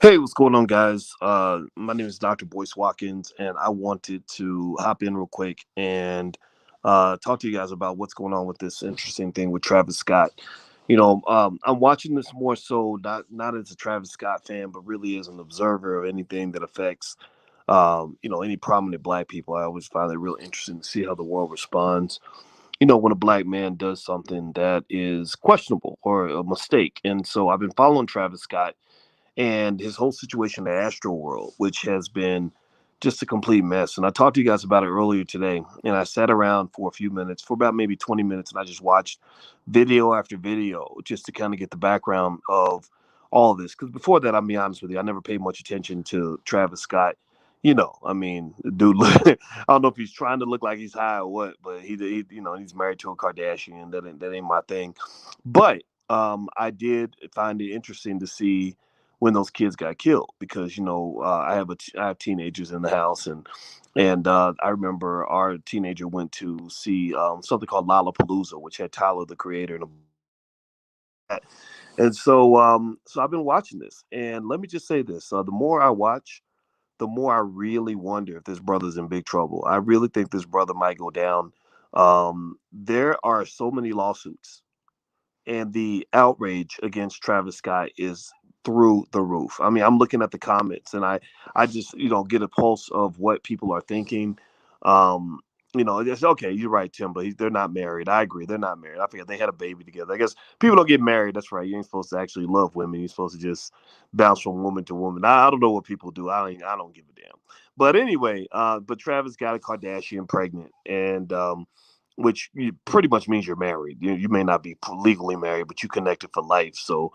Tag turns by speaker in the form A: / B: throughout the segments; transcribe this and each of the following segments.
A: Hey, what's going on, guys? My name is Dr. Boyce Watkins, and I wanted to hop in real quick and talk to you guys about what's going on with this interesting thing with Travis Scott. I'm watching this more so not as a Travis Scott fan, but really as an observer of anything that affects, any prominent Black people. I always find it real interesting to see how the world responds. When a Black man does something that is questionable or a mistake, and so I've been following Travis Scott and his whole situation at Astroworld, which has been just a complete mess. And I talked to you guys about it earlier today, and I sat around for a few minutes, for about maybe 20 minutes, and I just watched video after video just to kind of get the background of all of this. Because before that, I'll be honest with you, I never paid much attention to Travis Scott. I mean, the dude. I don't know if he's trying to look like he's high or what, but he's married to a Kardashian. That ain't my thing. But I did find it interesting to see when those kids got killed because I have teenagers in the house and I remember our teenager went to see something called Lollapalooza, which had Tyler the Creator and so I've been watching this, and let me just say this: the more I watch, the more I really wonder if this brother's in big trouble. I really think this brother might go down. There are so many lawsuits and the outrage against Travis Scott is through the roof. I mean, I'm looking at the comments and I just, get a pulse of what people are thinking. It's okay. You're right, Tim, but they're not married. I agree. They're not married. I forget they had a baby together. I guess people don't get married. That's right. You ain't supposed to actually love women. You're supposed to just bounce from woman to woman. I don't know what people do. I don't give a damn. But anyway, but Travis got a Kardashian pregnant, and which pretty much means you're married. You may not be legally married, but you connected for life. So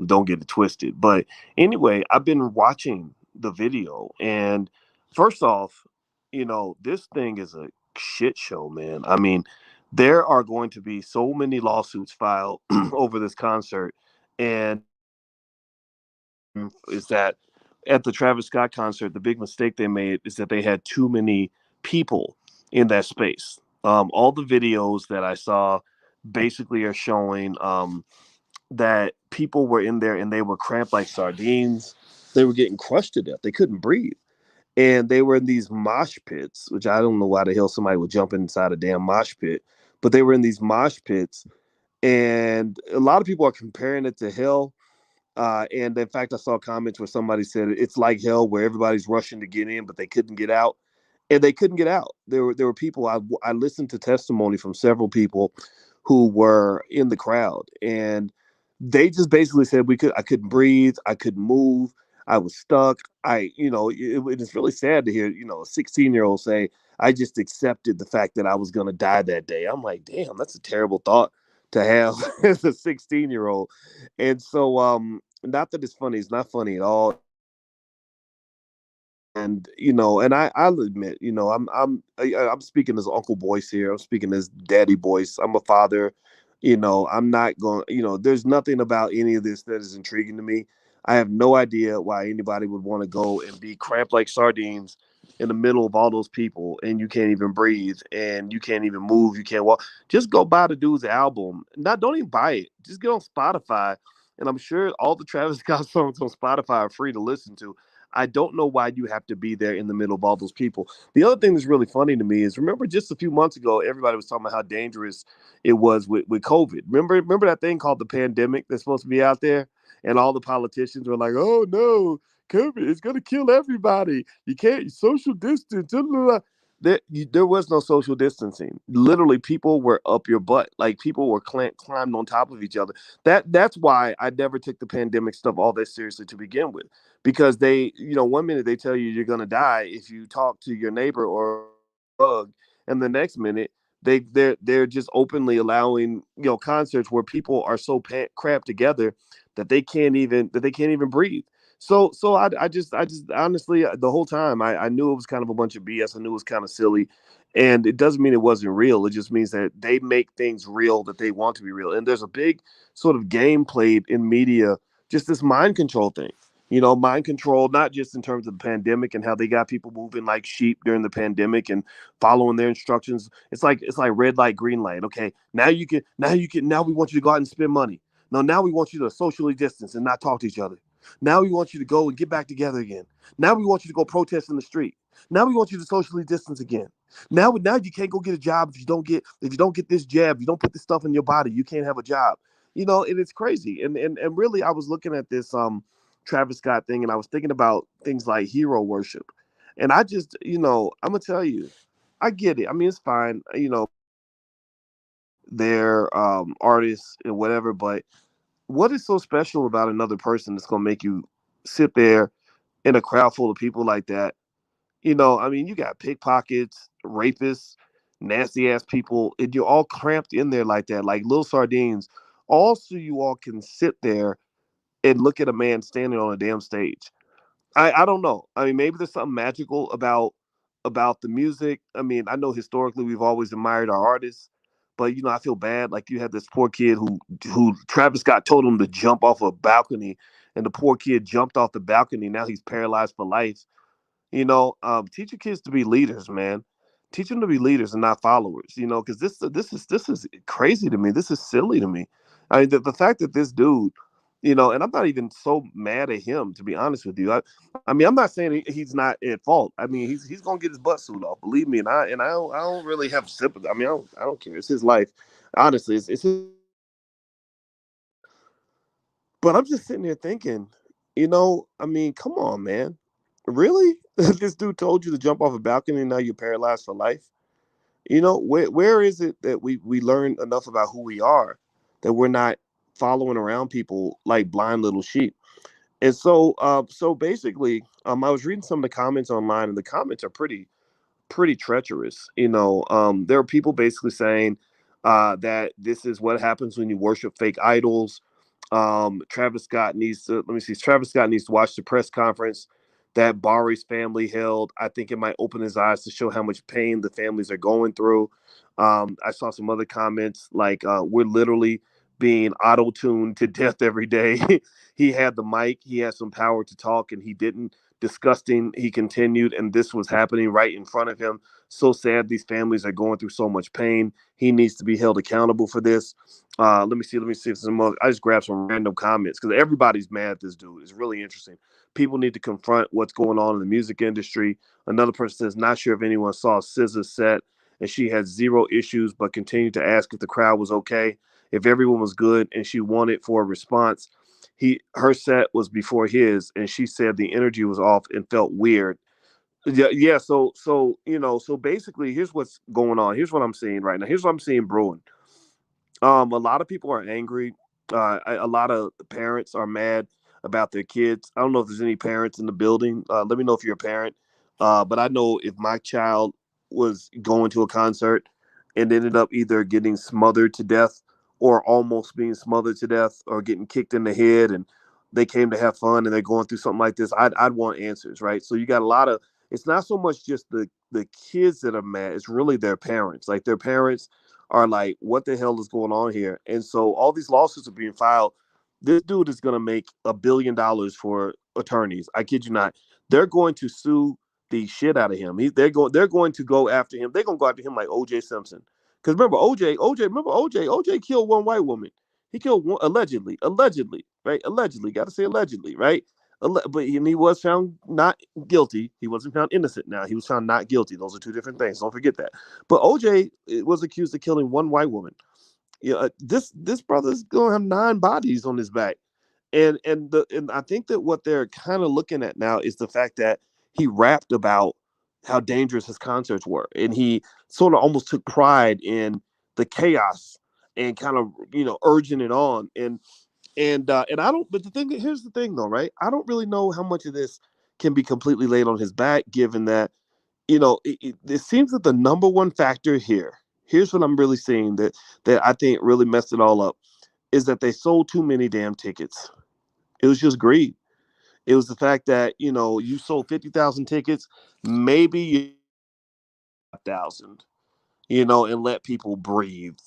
A: don't get it twisted. But anyway, I've been watching the video, and first off, this thing is a shit show, man. I mean, there are going to be so many lawsuits filed over this concert, and is that at the Travis Scott concert, the big mistake they made is that they had too many people in that space. All the videos that I saw basically are showing that people were in there and they were cramped like sardines. They were getting crushed to death. They couldn't breathe. And they were in these mosh pits, which I don't know why the hell somebody would jump inside a damn mosh pit, but they were in these mosh pits. And a lot of people are comparing it to hell, and in fact, I saw comments where somebody said it's like hell, where everybody's rushing to get in, but they couldn't get out, and they couldn't get out. There were people. I listened to testimony from several people who were in the crowd, and they just basically said I couldn't breathe, I couldn't move, I was stuck. It's really sad to hear a 16-year-old say, I just accepted the fact that I was going to die that day. I'm like, damn, that's a terrible thought to have as a 16-year-old. And so not that it's funny, it's not funny at all. And I'll admit, I'm speaking as Uncle Boyce here. I'm speaking as Daddy Boyce. I'm a father. I'm not going. There's nothing about any of this that is intriguing to me. I have no idea why anybody would want to go and be cramped like sardines in the middle of all those people, and you can't even breathe, and you can't even move, you can't walk. Just go buy the dude's album. Not Don't even buy it. Just get on Spotify, and I'm sure all the Travis Scott songs on Spotify are free to listen to. I don't know why you have to be there in the middle of all those people. The other thing that's really funny to me is remember just a few months ago, everybody was talking about how dangerous it was with COVID. Remember that thing called the pandemic that's supposed to be out there? And all the politicians were like, oh no, COVID is going to kill everybody. You can't social distance. Blah, blah, blah. There was no social distancing. Literally, people were up your butt. Like people were climbed on top of each other. That's why I never took the pandemic stuff all that seriously to begin with, because they, one minute they tell you you're gonna die if you talk to your neighbor or bug, and the next minute they're just openly allowing concerts where people are so cramped together that they can't even breathe. So I just honestly the whole time I knew it was kind of a bunch of BS. I knew it was kind of silly, and it doesn't mean it wasn't real. It just means that they make things real that they want to be real. And there's a big sort of game played in media, just this mind control thing. Mind control, not just in terms of the pandemic and how they got people moving like sheep during the pandemic and following their instructions. It's like red light, green light. Okay, now we want you to go out and spend money. No, now we want you to socially distance and not talk to each other. Now we want you to go and get back together again. Now we want you to go protest in the street. Now we want you to socially distance again. Now you can't go get a job if you don't get this jab, you don't put this stuff in your body, you can't have a job. And it's crazy. And really I was looking at this Travis Scott thing and I was thinking about things like hero worship. And I just, I'm gonna tell you, I get it. I mean, it's fine. They're artists and whatever, but what is so special about another person that's gonna make you sit there in a crowd full of people like that? I mean, you got pickpockets, rapists, nasty ass people, and you're all cramped in there like that, like little sardines. Also, you all can sit there and look at a man standing on a damn stage. I don't know. I mean, maybe there's something magical about the music. I mean, I know historically we've always admired our artists, but I feel bad. Like you had this poor kid who Travis Scott told him to jump off a balcony, and the poor kid jumped off the balcony. Now he's paralyzed for life. Teach your kids to be leaders, man. Teach them to be leaders and not followers. Because this is crazy to me. This is silly to me. I mean, the fact that this dude, and I'm not even so mad at him, to be honest with you. I mean, I'm not saying he's not at fault. I mean, he's gonna get his butt suit off. Believe me, and I don't really have sympathy. I mean, I don't care. It's his life. Honestly, it's his. But I'm just sitting there thinking, I mean, come on, man. Really? This dude told you to jump off a balcony and now you're paralyzed for life? Where is it that we learn enough about who we are that we're not following around people like blind little sheep? And so basically, I was reading some of the comments online, and the comments are pretty treacherous. There are people basically saying that this is what happens when you worship fake idols. Travis Scott needs to let me see. Travis Scott needs to watch the press conference that Bari's family held. I think it might open his eyes to show how much pain the families are going through. I saw some other comments like we're literally being auto-tuned to death every day. He had the mic, he had some power to talk, and he didn't. Disgusting, he continued, and this was happening right in front of him. So sad, these families are going through so much pain. He needs to be held accountable for this. Let me see if some more. I just grabbed some random comments because everybody's mad at this dude. It's really interesting. People need to confront what's going on in the music industry. Another person says, not sure if anyone saw SZA's set, and she had zero issues, but continued to ask if the crowd was okay, if everyone was good, and she wanted for a response. Her set was before his, and she said the energy was off and felt weird. Yeah. So basically, here's what's going on. Here's what I'm seeing right now. Here's what I'm seeing brewing. A lot of people are angry. A lot of parents are mad about their kids. I don't know if there's any parents in the building. Let me know if you're a parent. But I know if my child was going to a concert and ended up either getting smothered to death or almost being smothered to death or getting kicked in the head and they came to have fun and they're going through something like this, I'd want answers, right? So you got a lot of, it's not so much just the kids that are mad, it's really their parents. Like their parents are like, what the hell is going on here? And so all these lawsuits are being filed. This dude is going to make $1 billion for attorneys. I kid you not. They're going to sue the shit out of him. They're going to go after him. They're going to go after him like OJ Simpson. Because remember OJ killed one white woman. He killed one allegedly, right? Allegedly, got to say allegedly, right? But he was found not guilty. He wasn't found innocent. Now he was found not guilty. Those are two different things. Don't forget that. But OJ was accused of killing one white woman. This brother's gonna have 9 bodies on his back, and I think that what they're kind of looking at now is the fact that he rapped about how dangerous his concerts were, and he sort of almost took pride in the chaos and kind of urging it on, and I don't. But here's the thing though, right? I don't really know how much of this can be completely laid on his back, given that it seems that the number one factor here, here's what I'm really seeing that I think really messed it all up, is that they sold too many damn tickets. It was just greed. It was the fact that you sold 50,000 tickets, maybe you 1,000, and let people breathe,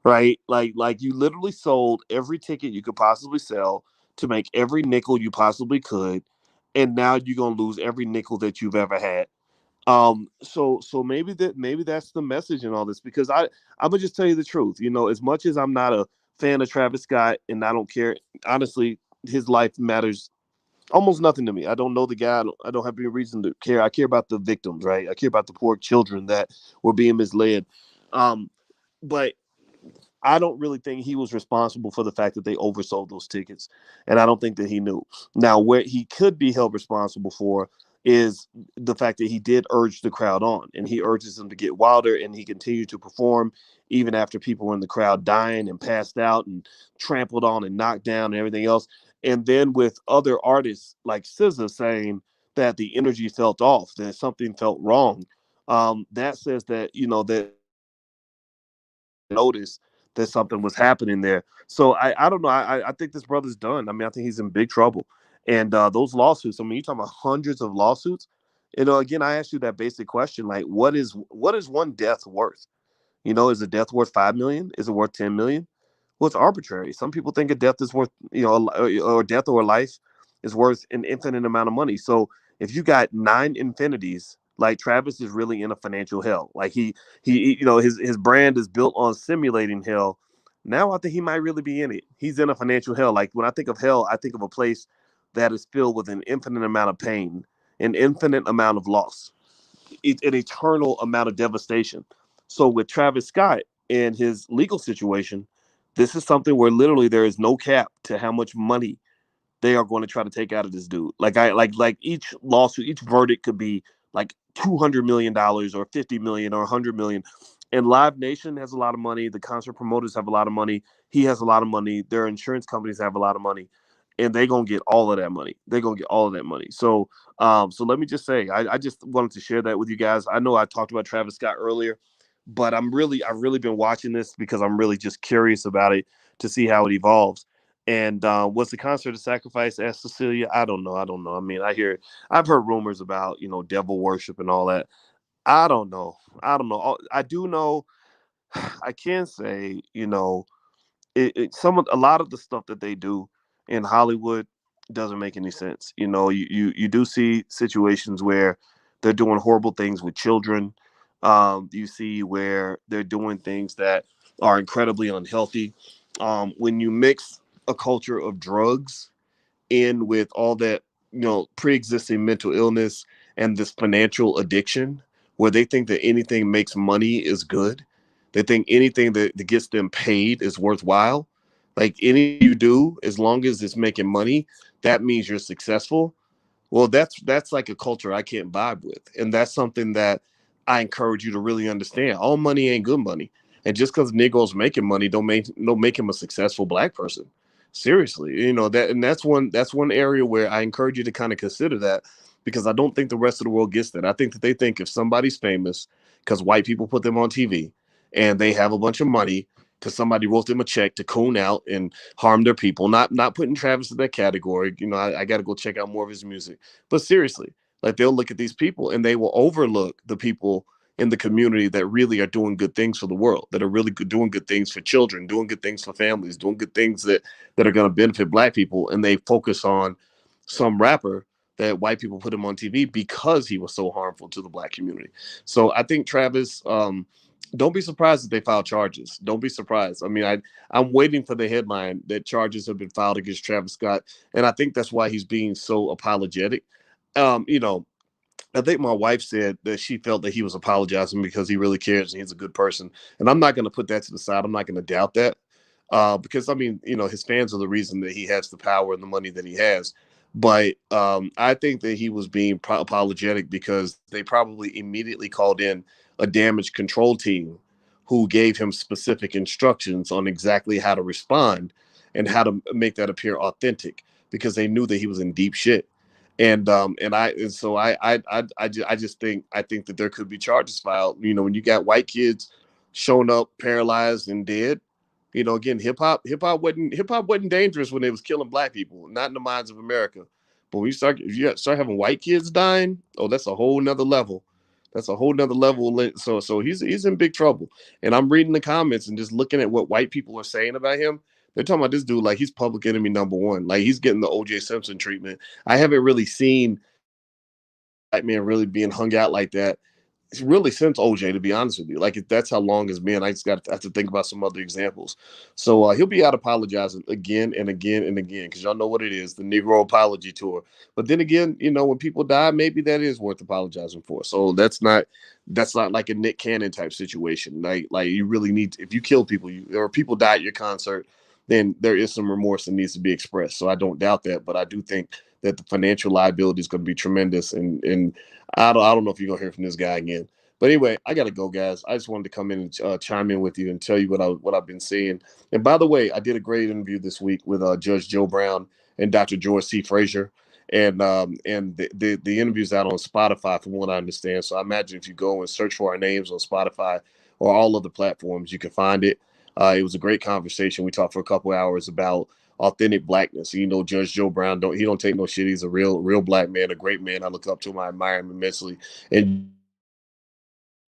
A: right? Like you literally sold every ticket you could possibly sell to make every nickel you possibly could, and now you're gonna lose every nickel that you've ever had. So maybe that's the message in all this, because I'm gonna just tell you the truth. As much as I'm not a fan of Travis Scott and I don't care, honestly, his life matters Almost nothing to me. I don't know the guy. I don't have any reason to care. I care about the victims, right? I care about the poor children that were being misled. Um, but I don't really think he was responsible for the fact that they oversold those tickets, and I don't think that he knew. Now, where he could be held responsible for is the fact that he did urge the crowd on, and he urges them to get wilder, and he continued to perform even after people were in the crowd dying and passed out and trampled on and knocked down and everything else. And then with other artists like SZA saying that the energy felt off, that something felt wrong, that says that that notice that something was happening there. So I don't know. I think this brother's done. I mean, I think he's in big trouble. And those lawsuits. I mean, you're talking about hundreds of lawsuits. Again, I asked you that basic question, like, what is one death worth? Is a death worth 5 million? Is it worth 10 million? Well, it's arbitrary. Some people think a death is worth, or death or life is worth an infinite amount of money. So if you got nine infinities, like Travis is really in a financial hell. Like his brand is built on simulating hell. Now I think he might really be in it. He's in a financial hell. Like when I think of hell, I think of a place that is filled with an infinite amount of pain, an infinite amount of loss, an eternal amount of devastation. So with Travis Scott and his legal situation, this is something where literally there is no cap to how much money they are going to try to take out of this dude. Like each lawsuit, each verdict could be like $200 million or 50 million or 100 million. And Live Nation has a lot of money. The concert promoters have a lot of money. He has a lot of money. Their insurance companies have a lot of money, and they're gonna get all of that money. They're gonna get all of that money. So let me just say, I just wanted to share that with you guys. I know I talked about Travis Scott earlier, but I've really been watching this because I'm really just curious about it to see how it evolves. And was the concert a sacrifice? Asked Cecilia. I don't know. I don't know. I mean, I've heard rumors about devil worship and all that. I don't know. I don't know. I do know. I can say a lot of the stuff that they do in Hollywood doesn't make any sense. You do see situations where they're doing horrible things with children. You see where they're doing things that are incredibly unhealthy. When you mix a culture of drugs in with all that pre-existing mental illness and this financial addiction where they think that anything makes money is good, they think anything that gets them paid is worthwhile, like anything you do as long as it's making money, that means you're successful. Well, that's like a culture I can't vibe with, and that's something that I encourage you to really understand. All money ain't good money, and just because Negroes making money don't make him a successful black person. Seriously, that, and that's one area where I encourage you to kind of consider that, because I don't think the rest of the world gets that. I think that they think if somebody's famous because white people put them on TV, and they have a bunch of money because somebody wrote them a check to coon out and harm their people. Not putting Travis in that category. I got to go check out more of his music. But seriously, like they'll look at these people and they will overlook the people in the community that really are doing good things for the world, that are really doing good things for children, doing good things for families, doing good things that are going to benefit black people, and they focus on some rapper that white people put him on TV because he was so harmful to the black community. So I think Travis, don't be surprised if they file charges. Don't be surprised. I mean, I'm waiting for the headline that charges have been filed against Travis Scott, and I think that's why he's being so apologetic. Um, you know, I think my wife said that she felt that he was apologizing because he really cares and he's a good person. And I'm not going to put that to the side. I'm not going to doubt that. Because I mean, his fans are the reason that he has the power and the money that he has. But I think that he was being apologetic because they probably immediately called in a damage control team who gave him specific instructions on exactly how to respond and how to make that appear authentic, because they knew that he was in deep shit. And so I think that there could be charges filed. When you got white kids showing up paralyzed and dead. Again, hip hop wasn't dangerous when it was killing black people, not in the minds of America. But when if you start having white kids dying, oh, that's a whole nother level. That's a whole nother level. So he's in big trouble. And I'm reading the comments and just looking at what white people are saying about him. They're talking about this dude like he's public enemy number one. Like he's getting the OJ Simpson treatment. I haven't really seen black man really being hung out like that really since OJ, to be honest with you. Like that's how long it's been. I just got to have to think about some other examples. So he'll be out apologizing again and again and again because y'all know what it is, the Negro apology tour. But then again, when people die, maybe that is worth apologizing for. So that's not like a Nick Cannon type situation. Like you really need to, if you kill people, or people die at your concert, then there is some remorse that needs to be expressed. So I don't doubt that, but I do think that the financial liability is going to be tremendous, and I don't know if you're gonna hear from this guy again. But anyway, I gotta go, guys. I just wanted to come in and chime in with you and tell you what I've been seeing. And by the way, I did a great interview this week with Judge Joe Brown and Dr. George C. Frazier, and the interview's out on Spotify, from what I understand. So I imagine if you go and search for our names on Spotify or all other platforms, you can find it. It was a great conversation. We talked for a couple hours about authentic blackness. Judge Joe Brown don't take no shit. He's a real black man, a great man. I look up to him. I admire him immensely. And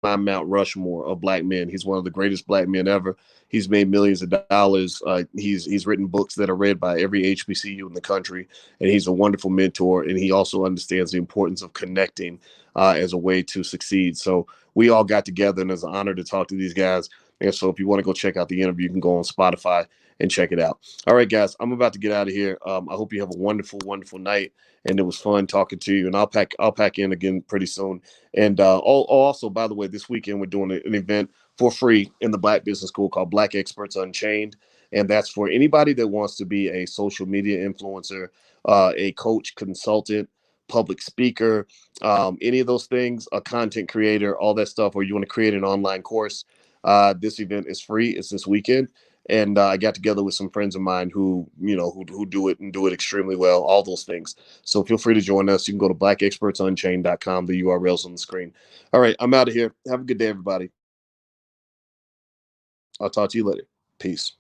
A: my Mount Rushmore of black men. He's one of the greatest black men ever. He's made millions of dollars. He's written books that are read by every HBCU in the country, and he's a wonderful mentor. And he also understands the importance of connecting as a way to succeed. So we all got together, and it's an honor to talk to these guys. And so if you want to go check out the interview, you can go on Spotify and check it out. All right, guys, I'm about to get out of here. I hope you have a wonderful, wonderful night, and it was fun talking to you. And I'll pack in again pretty soon. And also, by the way, this weekend we're doing an event for free in the Black Business School called Black Experts Unchained, and that's for anybody that wants to be a social media influencer, a coach, consultant, public speaker, any of those things, a content creator, all that stuff, or you want to create an online course. This event is free. It's this weekend. And I got together with some friends of mine who do it and do it extremely well, all those things. So feel free to join us. You can go to blackexpertsunchained.com. The URL's on the screen. All right, I'm out of here. Have a good day, everybody. I'll talk to you later. Peace.